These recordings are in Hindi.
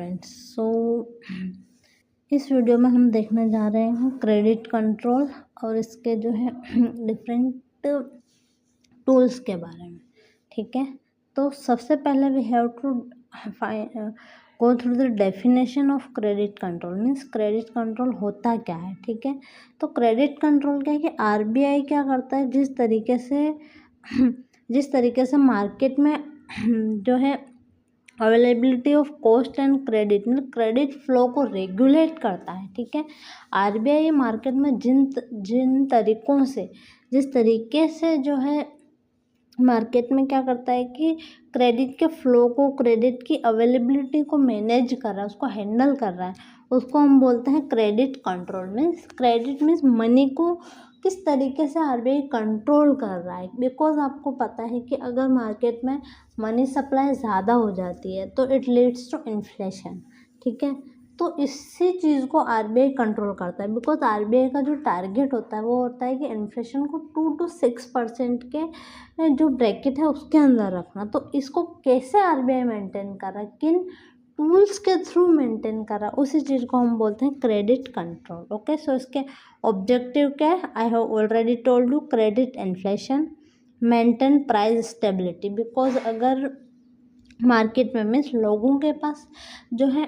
फ्रेंड्स। इस वीडियो में हम देखने जा रहे हैं क्रेडिट कंट्रोल और इसके जो है डिफरेंट टूल्स के बारे में। ठीक है, तो सबसे पहले we have to go through the definition of credit control. Means credit control होता क्या है। ठीक है, तो क्रेडिट कंट्रोल क्या है कि आरबीआई क्या करता है, जिस तरीके से मार्केट में जो है availability of cost and credit मतलब क्रेडिट फ्लो को रेगुलेट करता है। ठीक है, आरबीआई मार्केट में जिस तरीके से जो है मार्केट में क्या करता है कि क्रेडिट के फ्लो को, क्रेडिट की अवेलेबिलिटी को मैनेज कर रहा है, उसको हैंडल कर रहा है, उसको हम बोलते हैं credit control. Credit means money को किस तरीके से आरबीआई कंट्रोल कर रहा है। बिकॉज आपको पता है कि अगर मार्केट में मनी सप्लाई ज़्यादा हो जाती है तो इट लीड्स टू इन्फ्लेशन। ठीक है, तो इसी चीज़ को आरबीआई कंट्रोल करता है। बिकॉज आरबीआई का जो टारगेट होता है वो होता है कि इन्फ्लेशन को 2 to 6% के जो ब्रैकेट है उसके अंदर रखना। तो इसको कैसे आरबीआई मेंटेन कर रहा है, किन टूल्स के थ्रू मेंटेन कर रहा है, उसी चीज़ को हम बोलते हैं क्रेडिट कंट्रोल। ओके, सो इसके ऑब्जेक्टिव क्या है, I have already told you, credit inflation, maintain price stability. Because अगर मार्केट में मीन्स लोगों के पास जो है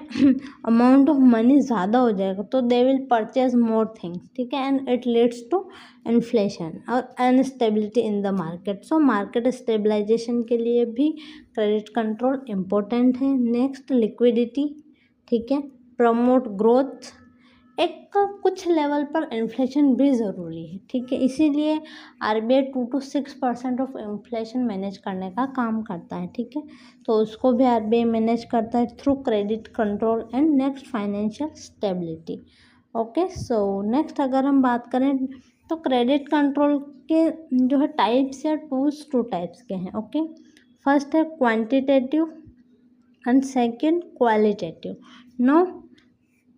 अमाउंट ऑफ मनी ज़्यादा हो जाएगा तो they will purchase more things. ठीक है, and it leads to inflation और instability in the market. So market stabilisation के लिए भी क्रेडिट कंट्रोल इम्पोर्टेंट है। Next, liquidity. ठीक है, प्रमोट ग्रोथ, एक कुछ लेवल पर इन्फ्लेशन भी ज़रूरी है। ठीक है, इसीलिए RBI 2 to 6% of inflation manage करने का काम करता है। ठीक है, तो उसको भी आरबीआई मैनेज करता है through credit control and next financial stability. Okay, so next अगर हम बात करें तो क्रेडिट कंट्रोल के जो है टाइप्स या टूल्स 2 टाइप्स के हैं। ओके, फर्स्ट है quantitative and second qualitative. No,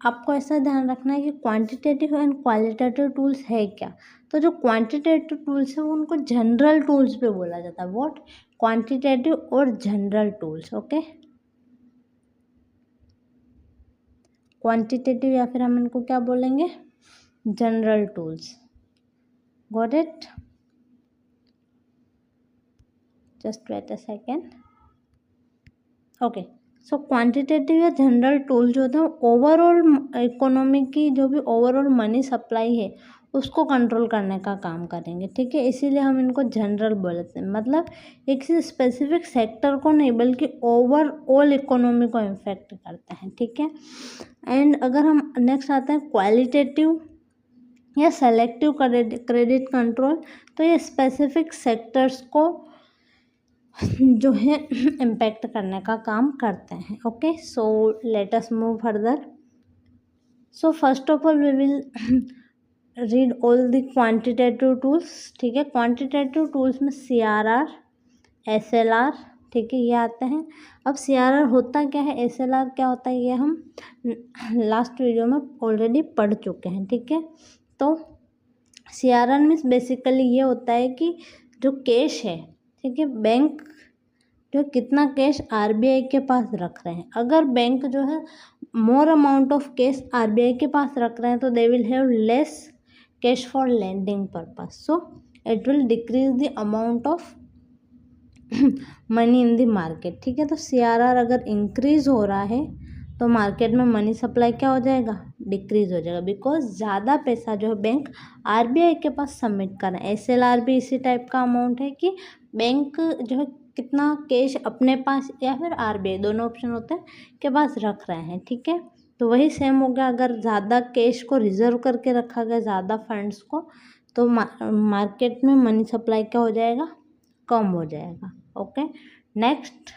आपको ऐसा ध्यान रखना है कि क्वांटिटेटिव एंड क्वालिटेटिव टूल्स है क्या। तो जो क्वांटिटेटिव टूल्स है वो उनको जनरल टूल्स पे बोला जाता है। व्हाट, क्वांटिटेटिव और जनरल टूल्स। ओके, क्वांटिटेटिव या फिर हम इनको क्या बोलेंगे, general tools. Got it, just wait a second. Okay, so quantitative या जनरल टूल जो होते हैं ओवरऑल इकोनॉमी की जो भी ओवरऑल मनी सप्लाई है उसको कंट्रोल करने का काम करेंगे। ठीक है, इसीलिए हम इनको जनरल बोलते हैं। मतलब एक स्पेसिफिक सेक्टर को नहीं बल्कि ओवरऑल इकोनॉमी को इम्फेक्ट करते हैं। ठीक है, एंड अगर हम नेक्स्ट आते हैं क्वालिटेटिव या सेलेक्टिव क्रेडिट कंट्रोल, तो ये स्पेसिफिक सेक्टर्स को जो है इम्पैक्ट करने का काम करते हैं। Okay, so let us move further. So first of all we will read all the quantitative tools. ठीक है, क्वांटिटेटिव टूल्स में CRR, SLR, ठीक है, ये आते हैं। अब CRR होता क्या है, SLR क्या होता है, ये हम लास्ट वीडियो में ऑलरेडी पढ़ चुके हैं। ठीक है, तो CRR मीन्स बेसिकली ये होता है कि जो कैश है, ठीक है, बैंक जो कितना कैश आरबीआई के पास रख रहे हैं। अगर बैंक जो है more amount of cash RBI के पास रख रहे हैं तो they will have less cash for lending purpose, so it will decrease the amount of money in the market. ठीक है, तो CRR अगर इंक्रीज हो रहा है तो मार्केट में मनी सप्लाई क्या हो जाएगा, डिक्रीज हो जाएगा। बिकॉज ज़्यादा पैसा जो है बैंक आरबीआई के पास सबमिट कर रहे हैं। SLR भी इसी टाइप का अमाउंट है कि बैंक जो है कितना कैश अपने पास या फिर आरबीआई, दोनों ऑप्शन होते हैं, के पास रख रहे हैं। ठीक है, तो वही सेम हो गया। अगर ज़्यादा कैश को रिजर्व करके रखा गया, ज़्यादा फंड्स को, तो मार्केट में मनी सप्लाई क्या हो जाएगा, कम हो जाएगा। Okay, next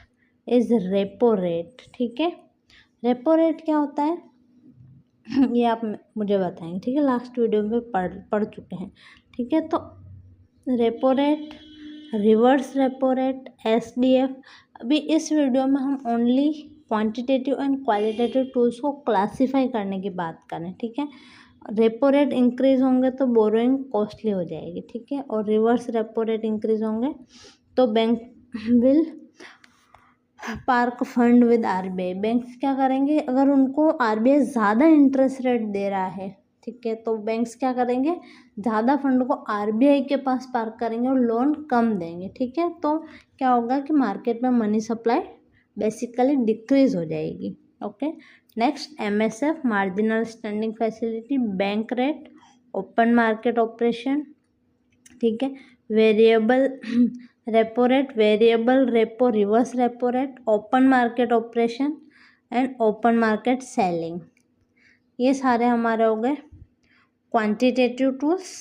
is repo rate. ठीक है, रेपो रेट क्या होता है ये आप मुझे बताएंगे। ठीक है, लास्ट वीडियो में पढ़ चुके हैं। ठीक है, तो repo rate, reverse repo rate, SDF। अभी इस वीडियो में हम only quantitative and qualitative tools को क्लासीफाई करने की बात करें। ठीक है, रेपो रेट इंक्रीज होंगे तो बोरोइंग कॉस्टली हो जाएगी। ठीक है, और रिवर्स रेपो रेट इंक्रीज होंगे तो bank will park fund with RBI. Banks क्या करेंगे, अगर उनको आरबीआई ज़्यादा इंटरेस्ट रेट दे रहा है, ठीक है, तो बैंक्स क्या करेंगे, ज़्यादा फंड को आरबीआई के पास पार्क करेंगे और लोन कम देंगे, ठीक है। तो क्या होगा कि मार्केट में मनी सप्लाई बेसिकली डिक्रीज हो जाएगी। Okay, next MSF, marginal standing facility, bank rate, open market operation, ठीक है, variable repo rate, variable repo, reverse repo rate, open market operation and open market selling. ये सारे हमारे हो गए क्वांटिटेटिव टूल्स,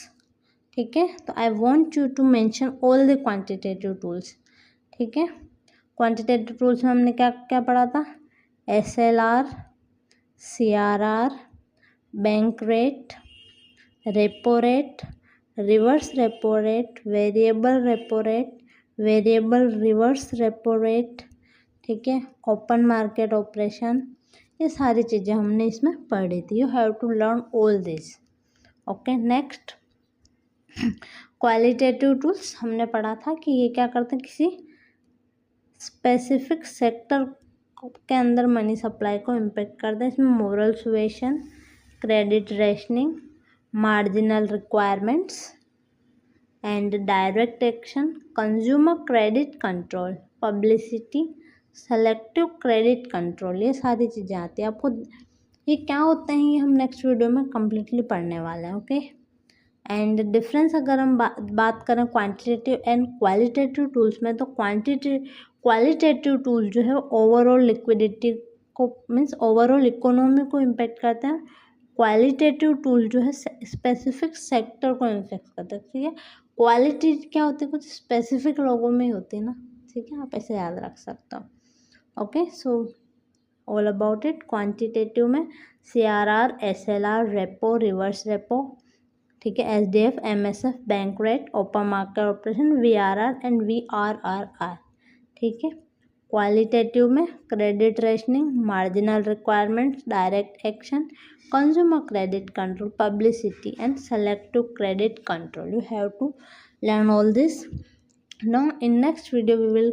ठीक है। तो I want you to mention all the quantitative tools, ठीक है। क्वांटिटेटिव टूल्स में हमने क्या क्या पढ़ा था, SLR, CRR, bank rate, repo rate, reverse repo rate, variable repo rate, variable reverse repo rate, ठीक है, ओपन मार्केट ऑपरेशन, ये सारी चीज़ें हमने इसमें पढ़ी थी। You have to learn all this. Okay, next qualitative tools हमने पढ़ा था कि ये क्या करते हैं, किसी स्पेसिफिक सेक्टर के अंदर मनी सप्लाई को इम्पेक्ट करते हैं। इसमें moral suasion, credit rationing, marginal requirements and direct action, consumer credit control, publicity, selective credit control, ये सारी चीज़ें आती हैं। आपको ये क्या होते हैं, ये हम नेक्स्ट वीडियो में कम्प्लीटली पढ़ने वाले हैं। ओके, एंड डिफरेंस अगर हम बात करें क्वांटिटेटिव एंड क्वालिटेटिव टूल्स में, तो क्वालिटेटिव टूल जो है ओवरऑल लिक्विडिटी को मीन्स ओवरऑल इकोनॉमी को इम्पेक्ट करते हैं। क्वालिटेटिव टूल जो है स्पेसिफिक सेक्टर को इम्पेक्ट करते हैं, ठीक है। क्वालिटी क्या होती है, कुछ स्पेसिफिक लोगों में ही होती है ना, ठीक है, आप ऐसे याद रख सकते हो। Okay, so all about it. Quantitative में CRR, SLR, repo, reverse repo, ठीक है, SDF, MSF, bank rate, open market operation, VRR and VRRR, ठीक है। क्वालिटेटिव में credit rationing, marginal requirements, direct action, consumer credit control, publicity and selective credit control. You have to learn all this. Now in next video we will